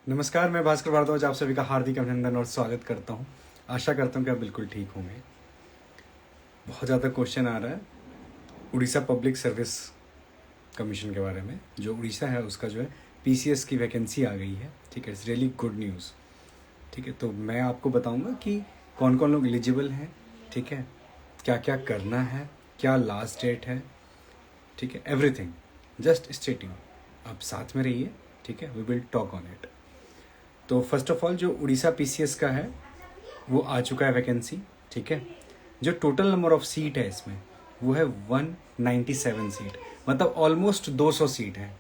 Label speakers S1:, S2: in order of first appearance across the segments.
S1: नमस्कार, मैं भास्कर भारद्वाज आप सभी का हार्दिक अभिनंदन और स्वागत करता हूं। आशा करता हूं कि आप बिल्कुल ठीक होंगे। बहुत ज़्यादा क्वेश्चन आ रहा है उड़ीसा पब्लिक सर्विस कमीशन के बारे में। जो उड़ीसा है उसका जो है पीसीएस की वैकेंसी आ गई है। ठीक है, इट्स रियली गुड न्यूज़। ठीक है, तो मैं आपको बताऊंगा कि कौन कौन लोग एलिजिबल हैं। ठीक है, क्या क्या करना है, क्या लास्ट डेट है। ठीक है, एवरीथिंग। जस्ट स्टे ट्यून, आप साथ में रहिए। ठीक है, we will talk on it. तो फर्स्ट ऑफ ऑल जो उड़ीसा पीसीएस का है वो आ चुका है वैकेंसी। ठीक है, जो टोटल नंबर ऑफ सीट है इसमें वो है 197 सीट, मतलब ऑलमोस्ट 200 सीट है।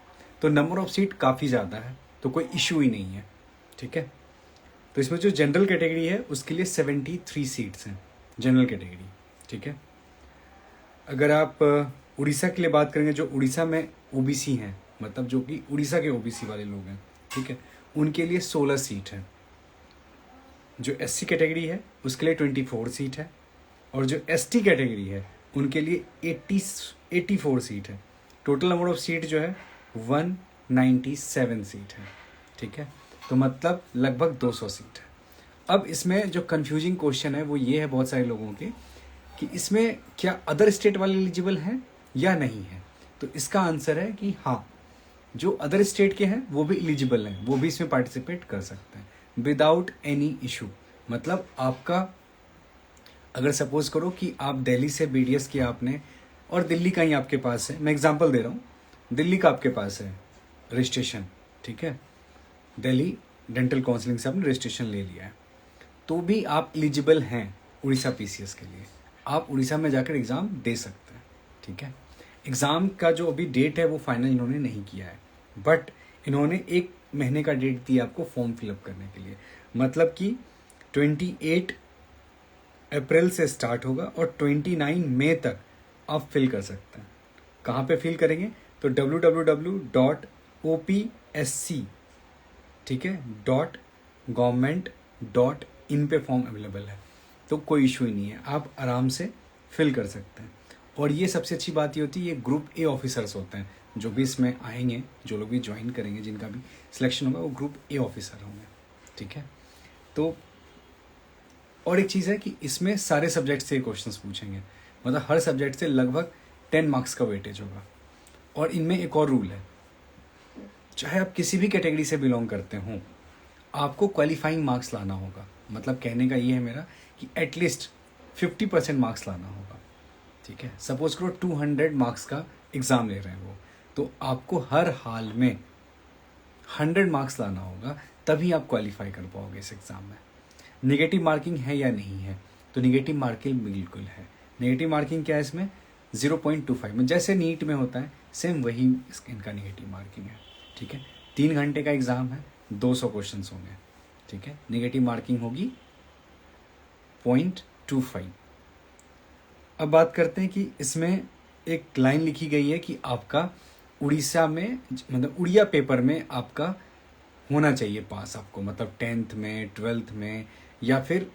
S1: तो नंबर ऑफ सीट काफ़ी ज़्यादा है, तो कोई इशू ही नहीं है। ठीक है, तो इसमें जो जनरल कैटेगरी है उसके लिए 73 सीट्स हैं, जनरल कैटेगरी। ठीक है, अगर आप उड़ीसा के लिए बात करेंगे, जो उड़ीसा में ओबीसी हैं, मतलब जो कि उड़ीसा के ओबीसी वाले लोग हैं, ठीक है, उनके लिए 16 सीट है। जो एससी कैटेगरी है उसके लिए 24 सीट है, और जो एसटी कैटेगरी है उनके लिए 84 सीट है। टोटल नंबर ऑफ सीट जो है 197 सीट है। ठीक है, तो मतलब लगभग 200 सीट है। अब इसमें जो कंफ्यूजिंग क्वेश्चन है वो ये है बहुत सारे लोगों के, कि इसमें क्या अदर स्टेट वाले एलिजिबल हैं या नहीं है। तो इसका आंसर है कि हाँ, जो अदर स्टेट के हैं वो भी एलिजिबल हैं, वो भी इसमें पार्टिसिपेट कर सकते हैं विदाउट एनी इशू। मतलब आपका, अगर सपोज करो कि आप दिल्ली से बीडीएस किया आपने और दिल्ली का ही आपके पास है, मैं एग्जांपल दे रहा हूँ, दिल्ली का आपके पास है रजिस्ट्रेशन। ठीक है, दिल्ली डेंटल काउंसलिंग से आपने रजिस्ट्रेशन ले लिया है, तो भी आप एलिजिबल हैं उड़ीसा पीसीएस के लिए। आप उड़ीसा में जाकर एग्ज़ाम दे सकते हैं। ठीक है, एग्ज़ाम का जो अभी डेट है वो फाइनल इन्होंने नहीं किया है, बट इन्होंने 1 महीने का डेट दिया आपको फॉर्म फिलअप करने के लिए। मतलब कि 28 अप्रैल से स्टार्ट होगा और 29 मई तक आप फिल कर सकते हैं। कहाँ पे फिल करेंगे? तो www.opsc, ठीक है, .government.in पे फॉर्म अवेलेबल है, तो कोई इशू ही नहीं है, आप आराम से फिल कर सकते हैं। और ये सबसे अच्छी बात ये होती है, ये ग्रुप ए ऑफिसर्स होते हैं जो भी इसमें आएंगे, जो लोग भी ज्वाइन करेंगे, जिनका भी सिलेक्शन होगा वो ग्रुप ए ऑफिसर होंगे। ठीक है, तो और एक चीज़ है कि इसमें सारे सब्जेक्ट से क्वेश्चंस पूछेंगे, मतलब हर सब्जेक्ट से लगभग 10 मार्क्स का वेटेज होगा। और इनमें एक और रूल है, चाहे आप किसी भी कैटेगरी से बिलोंग करते हों, आपको क्वालिफाइंग मार्क्स लाना होगा। मतलब कहने का ये है मेरा कि एटलीस्ट 50% मार्क्स लाना होगा। ठीक है, सपोज करो 200 मार्क्स का एग्ज़ाम ले रहे हैं वो, तो आपको हर हाल में 100 मार्क्स लाना होगा, तभी आप क्वालिफाई कर पाओगे इस एग्ज़ाम में। नेगेटिव मार्किंग है या नहीं है? तो नेगेटिव मार्किंग बिल्कुल है। नेगेटिव मार्किंग क्या है इसमें? 0.25 में, जैसे नीट में होता है सेम वही इनका नेगेटिव मार्किंग है। ठीक है, 3 घंटे का एग्ज़ाम है, 200 क्वेश्चन होंगे। ठीक है, नेगेटिव मार्किंग होगी 0.25। अब बात करते हैं कि इसमें एक लाइन लिखी गई है कि आपका उड़ीसा में, मतलब उड़िया पेपर में आपका होना चाहिए पास आपको, मतलब 10th में, 12th में, या फिर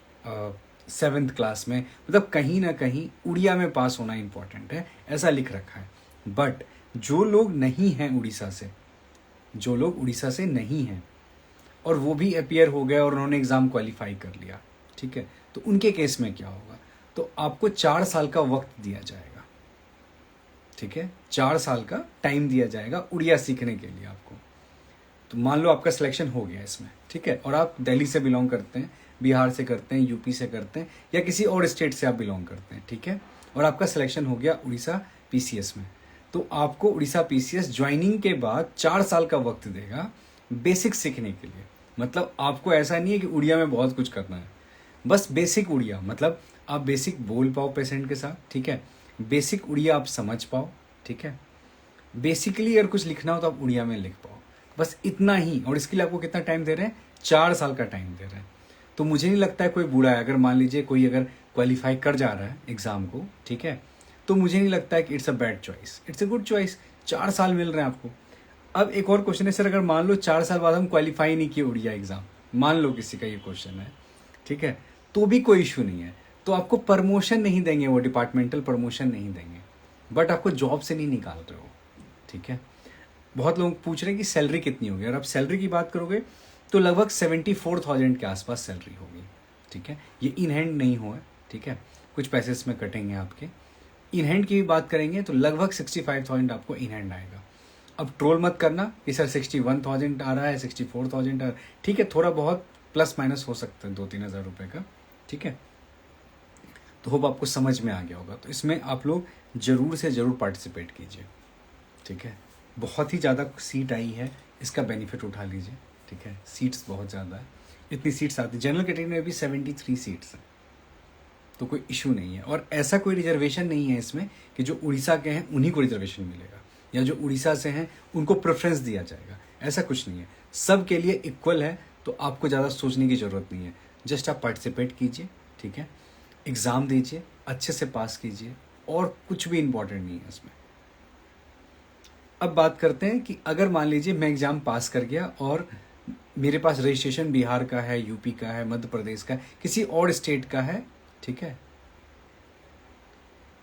S1: 7th क्लास में, मतलब कहीं ना कहीं उड़िया में पास होना इम्पोर्टेंट है, ऐसा लिख रखा है। बट जो लोग नहीं हैं उड़ीसा से, जो लोग उड़ीसा से नहीं हैं और वो भी अपीयर हो गए और उन्होंने एग्ज़ाम क्वालिफाई कर लिया, ठीक है, तो उनके केस में क्या होगा? तो आपको 4 साल का वक्त दिया जाएगा। ठीक है, 4 साल का टाइम दिया जाएगा उड़िया सीखने के लिए आपको। तो मान लो आपका सिलेक्शन हो गया इसमें, ठीक है, और आप दिल्ली से बिलोंग करते हैं, बिहार से करते हैं, यूपी से करते हैं, या किसी और स्टेट से आप बिलोंग करते हैं, ठीक है, और आपका सिलेक्शन हो गया उड़ीसा पीसीएस में, तो आपको उड़ीसा पीसीएस ज्वाइनिंग के बाद 4 साल का वक्त देगा बेसिक सीखने के लिए। मतलब आपको ऐसा नहीं है कि उड़िया में बहुत कुछ करना है, बस बेसिक उड़िया, मतलब आप बेसिक बोल पाओ पेशेंट के साथ, ठीक है, बेसिक उड़िया आप समझ पाओ, ठीक है, बेसिकली अगर कुछ लिखना हो तो आप उड़िया में लिख पाओ, बस इतना ही। और इसके लिए आपको कितना टाइम दे रहे हैं? 4 साल का टाइम दे रहे हैं। तो मुझे नहीं लगता है कोई बुरा है, अगर मान लीजिए कोई अगर क्वालिफाई कर जा रहा है एग्ज़ाम को, ठीक है, तो मुझे नहीं लगता है कि it's a bad choice, it's a good choice. 4 साल मिल रहे हैं आपको। अब एक और क्वेश्चन है सर, अगर मान लो 4 साल बाद हम क्वालिफाई नहीं किए उड़िया एग्ज़ाम, मान लो किसी का ये क्वेश्चन है, ठीक है, तो भी कोई इशू नहीं है, तो आपको प्रमोशन नहीं देंगे, वो डिपार्टमेंटल प्रमोशन नहीं देंगे, बट आपको जॉब से नहीं निकाल रहे हो। ठीक है, बहुत लोग पूछ रहे हैं कि सैलरी कितनी होगी। और आप सैलरी की बात करोगे तो लगभग 74,000 के आसपास सैलरी होगी, ठीक है। ये इन हैंड नहीं हुआ, ठीक है, कुछ पैसे इसमें कटेंगे आपके। इन हैंड की भी बात करेंगे तो लगभग 65,000 आपको इन हैंड आएगा। अब ट्रोल मत करना कि सर 61,000 आ रहा है, 64,000 आ रहा है, ठीक है, थोड़ा बहुत प्लस माइनस हो सकता है 2-3 हज़ार रुपये का, ठीक है। तो होप आपको समझ में आ गया होगा। तो इसमें आप लोग ज़रूर से ज़रूर पार्टिसिपेट कीजिए, ठीक है। बहुत ही ज़्यादा सीट आई है, इसका बेनिफिट उठा लीजिए, ठीक है। सीट्स बहुत ज़्यादा है, इतनी सीट्स आती, जनरल कैटेगरी में भी 73 सीट्स हैं, तो कोई इशू नहीं है। और ऐसा कोई रिजर्वेशन नहीं है इसमें कि जो उड़ीसा के हैं उन्हीं को रिजर्वेशन मिलेगा, या जो उड़ीसा से हैं उनको प्रेफरेंस दिया जाएगा, ऐसा कुछ नहीं है। सब के लिए इक्वल है, तो आपको ज़्यादा सोचने की ज़रूरत नहीं है। जस्ट आप पार्टिसिपेट कीजिए, ठीक है, एग्ज़ाम दीजिए, अच्छे से पास कीजिए, और कुछ भी इम्पोर्टेंट नहीं है इसमें। अब बात करते हैं कि अगर मान लीजिए मैं एग्ज़ाम पास कर गया और मेरे पास रजिस्ट्रेशन बिहार का है, यूपी का है, मध्य प्रदेश का है, किसी और स्टेट का है, ठीक है,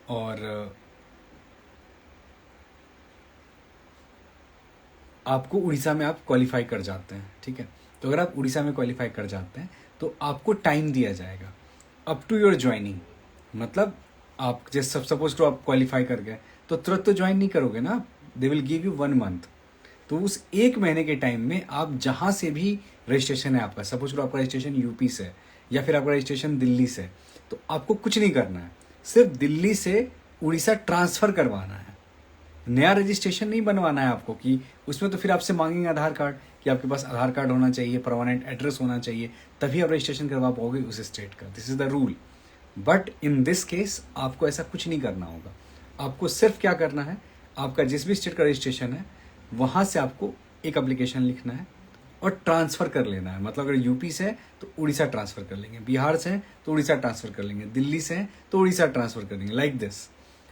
S1: और आपको उड़ीसा में आप क्वालिफाई कर जाते हैं, ठीक है। तो अगर आप उड़ीसा में क्वालिफाई कर जाते हैं तो आपको टाइम दिया जाएगा अप टू योर ज्वाइनिंग। मतलब आप जैसे सपोज टू आप क्वालिफाई कर गए तो तुरंत तो ज्वाइन नहीं करोगे ना, they will give you 1 month. तो उस 1 महीने के टाइम में आप जहाँ से भी रजिस्ट्रेशन है आपका, सपोज टू आपका रजिस्ट्रेशन यूपी से या फिर आपका रजिस्ट्रेशन दिल्ली से, तो आपको कुछ नहीं करना है, सिर्फ दिल्ली से उड़ीसा ट्रांसफ़र करवाना है। नया रजिस्ट्रेशन नहीं बनवाना है आपको, कि उसमें तो फिर आपसे मांगेंगे आधार कार्ड, कि आपके पास आधार कार्ड होना चाहिए, परमानेंट एड्रेस होना चाहिए, तभी आप रजिस्ट्रेशन करवा पाओगे उस स्टेट का। This is the rule. But in this case आपको ऐसा कुछ नहीं करना होगा। आपको सिर्फ क्या करना है, आपका जिस भी स्टेट का रजिस्ट्रेशन है वहाँ से आपको एक एप्लीकेशन लिखना है और ट्रांसफ़र कर लेना है। मतलब अगर यूपी से है तो उड़ीसा ट्रांसफ़र कर लेंगे, बिहार से है तो उड़ीसा ट्रांसफ़र कर लेंगे, दिल्ली से है तो उड़ीसा ट्रांसफ़र कर लेंगे, लाइक दिस।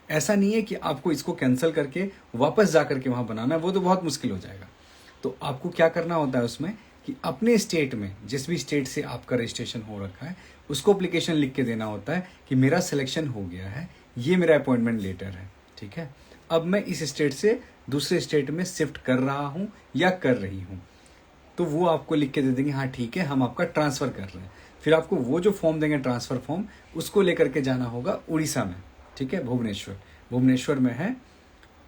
S1: ऐसा नहीं है कि आपको इसको कैंसिल करके वापस जा करके वहाँ बनाना है, वो तो बहुत मुश्किल हो जाएगा। तो आपको क्या करना होता है उसमें कि अपने स्टेट में, जिस भी स्टेट से आपका रजिस्ट्रेशन हो रखा है, उसको एप्लीकेशन लिख के देना होता है कि मेरा सिलेक्शन हो गया है, ये मेरा अपॉइंटमेंट लेटर है, ठीक है। अब मैं इस स्टेट से दूसरे स्टेट में शिफ्ट कर रहा हूँ या कर रही हूँ, तो वो आपको लिख के दे देंगे, हाँ ठीक है हम आपका ट्रांसफ़र कर रहे हैं। फिर आपको वो जो फॉर्म देंगे ट्रांसफ़र फॉर्म, उसको लेकर के जाना होगा उड़ीसा में, ठीक है, भुवनेश्वर। भुवनेश्वर में है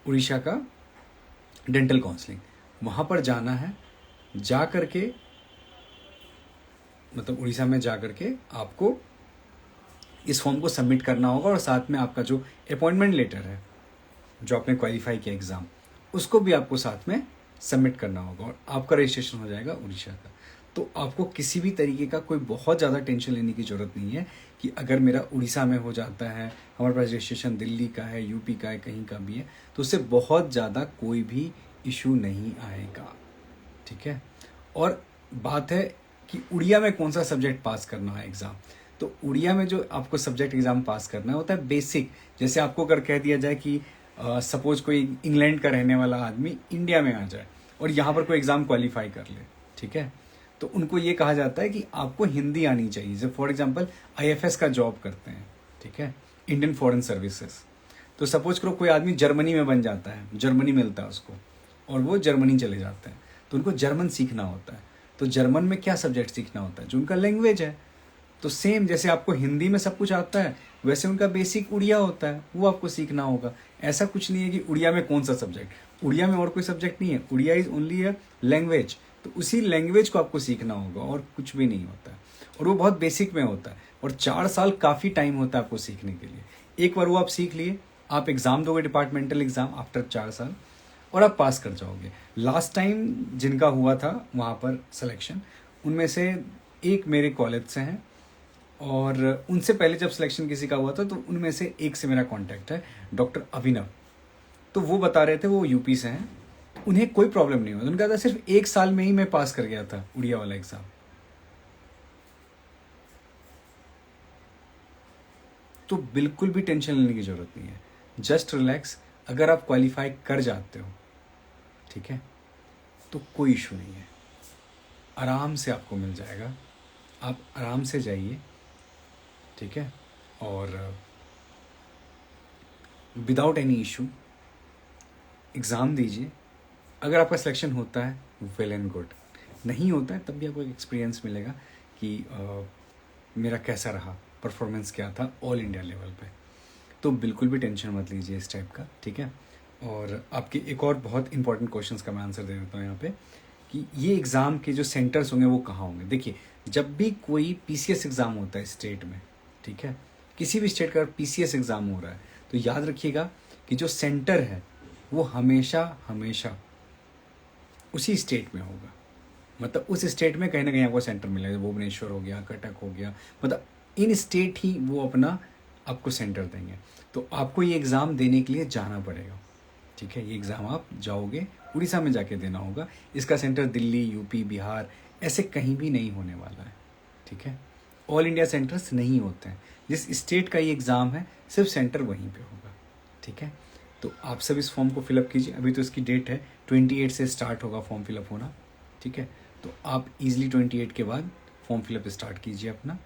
S1: उड़ीसा का डेंटल काउंसलिंग, वहाँ पर जाना है। जा करके मतलब उड़ीसा में जा करके आपको इस फॉर्म को सबमिट करना होगा, और साथ में आपका जो अपॉइंटमेंट लेटर है, जो आपने क्वालिफाई किया एग्ज़ाम, उसको भी आपको साथ में सबमिट करना होगा, और आपका रजिस्ट्रेशन हो जाएगा उड़ीसा का। तो आपको किसी भी तरीके का कोई बहुत ज़्यादा टेंशन लेने की ज़रूरत नहीं है कि अगर मेरा उड़ीसा में हो जाता है, हमारे पास रजिस्ट्रेशन दिल्ली का है, यूपी का है, कहीं का भी है, तो उससे बहुत ज़्यादा कोई भी इशू नहीं आएगा, ठीक है। और बात है कि उड़िया में कौन सा सब्जेक्ट पास करना है एग्ज़ाम, तो उड़िया में जो आपको सब्जेक्ट एग्ज़ाम पास करना होता है बेसिक। जैसे आपको अगर कह दिया जाए कि सपोज कोई इंग्लैंड का रहने वाला आदमी इंडिया में आ जाए और यहाँ पर कोई एग्ज़ाम क्वालिफाई कर ले, ठीक है, तो उनको ये कहा जाता है कि आपको हिंदी आनी चाहिए। जब फॉर एग्जांपल आईएफएस का जॉब करते हैं, ठीक है, इंडियन फॉरेन सर्विसेज, तो सपोज करो कोई आदमी जर्मनी में बन जाता है, जर्मनी मिलता है उसको, और वो जर्मनी चले जाते हैं, तो उनको जर्मन सीखना होता है। तो जर्मन में क्या सब्जेक्ट सीखना होता है, जो उनका लैंग्वेज है। तो सेम जैसे आपको हिंदी में सब कुछ आता है, वैसे उनका बेसिक उड़िया होता है, वो आपको सीखना होगा। ऐसा कुछ नहीं है कि उड़िया में कौन सा सब्जेक्ट, उड़िया में और कोई सब्जेक्ट नहीं है, Odia is only a language. तो उसी लैंग्वेज को आपको सीखना होगा, और कुछ भी नहीं होता है, और वो बहुत बेसिक में होता है। और 4 साल काफ़ी टाइम होता है आपको सीखने के लिए। एक बार वो आप सीख लिए, आप एग्ज़ाम दोगे, डिपार्टमेंटल एग्ज़ाम, आफ्टर 4 साल, और आप पास कर जाओगे। लास्ट टाइम जिनका हुआ था वहाँ पर सिलेक्शन, उनमें से एक मेरे कॉलेज से हैं, और उनसे पहले जब सिलेक्शन किसी का हुआ था तो उनमें से एक से मेरा कांटेक्ट है, डॉक्टर अभिनव। तो वो बता रहे थे, वो यूपी से हैं, उन्हें कोई प्रॉब्लम नहीं हुआ। उनका था सिर्फ 1 साल में ही मैं पास कर गया था उड़िया वाला एग्ज़ाम। तो बिल्कुल भी टेंशन लेने की ज़रूरत नहीं है, जस्ट रिलैक्स। अगर आप क्वालिफाई कर जाते हो, ठीक है, तो कोई इशू नहीं है, आराम से आपको मिल जाएगा। आप आराम से जाइए, ठीक है, और विदाउट एनी इशू एग्ज़ाम दीजिए। अगर आपका सिलेक्शन होता है, वेल एंड गुड, नहीं होता है तब भी आपको एक एक्सपीरियंस मिलेगा कि मेरा कैसा रहा, परफॉर्मेंस क्या था ऑल इंडिया लेवल पे। तो बिल्कुल भी टेंशन मत लीजिए इस टाइप का, ठीक है। और आपके एक और बहुत इंपॉर्टेंट क्वेश्चंस का मैं आंसर दे देता हूँ यहाँ पे कि ये एग्ज़ाम के जो सेंटर्स होंगे वो कहाँ होंगे। देखिए, जब भी कोई पीसीएस एग्ज़ाम होता है स्टेट में, ठीक है, किसी भी स्टेट का पीसीएस एग्ज़ाम हो रहा है तो याद रखिएगा कि जो सेंटर है वो हमेशा हमेशा उसी स्टेट में होगा। मतलब उस स्टेट में कहीं ना कहीं आपको सेंटर मिलेगा। भुवनेश्वर हो गया, कटक हो गया, मतलब इन स्टेट ही वो अपना आपको सेंटर देंगे। तो आपको ये एग्ज़ाम देने के लिए जाना पड़ेगा, ठीक है। ये एग्ज़ाम आप जाओगे, उड़ीसा में जाके देना होगा। इसका सेंटर दिल्ली, यूपी, बिहार ऐसे कहीं भी नहीं होने वाला है, ठीक है। ऑल इंडिया सेंटर्स नहीं होते हैं। जिस स्टेट का ये एग्ज़ाम है सिर्फ सेंटर वहीं पे होगा, ठीक है। तो आप सब इस फॉर्म को फिलअप कीजिए। अभी तो इसकी डेट है 28 से स्टार्ट होगा फॉर्म फिलअप होना, ठीक है। तो आप इजीली 28 के बाद फॉर्म फिलअप स्टार्ट कीजिए अपना,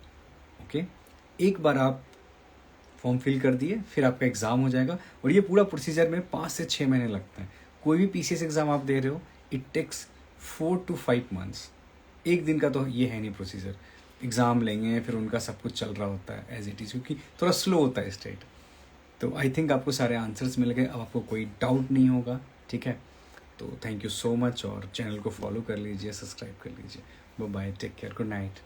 S1: ओके। एक बार आप फॉर्म फिल कर दिए फिर आपका एग्ज़ाम हो जाएगा। और ये पूरा प्रोसीजर में 5 से 6 महीने लगता है। कोई भी पीसीएस एग्ज़ाम आप दे रहे हो, इट टेक्स 4 to 5 मंथ्स। एक दिन का तो ये है नहीं प्रोसीजर। एग्ज़ाम लेंगे फिर उनका सब कुछ चल रहा होता है एज इट इज़, क्योंकि थोड़ा स्लो होता है स्टेट। तो आई थिंक आपको सारे आंसर्स मिल गए, अब आपको कोई डाउट नहीं होगा, ठीक है। तो थैंक यू सो मच, और चैनल को फॉलो कर लीजिए, सब्सक्राइब कर लीजिए। Bye bye, take care, good night.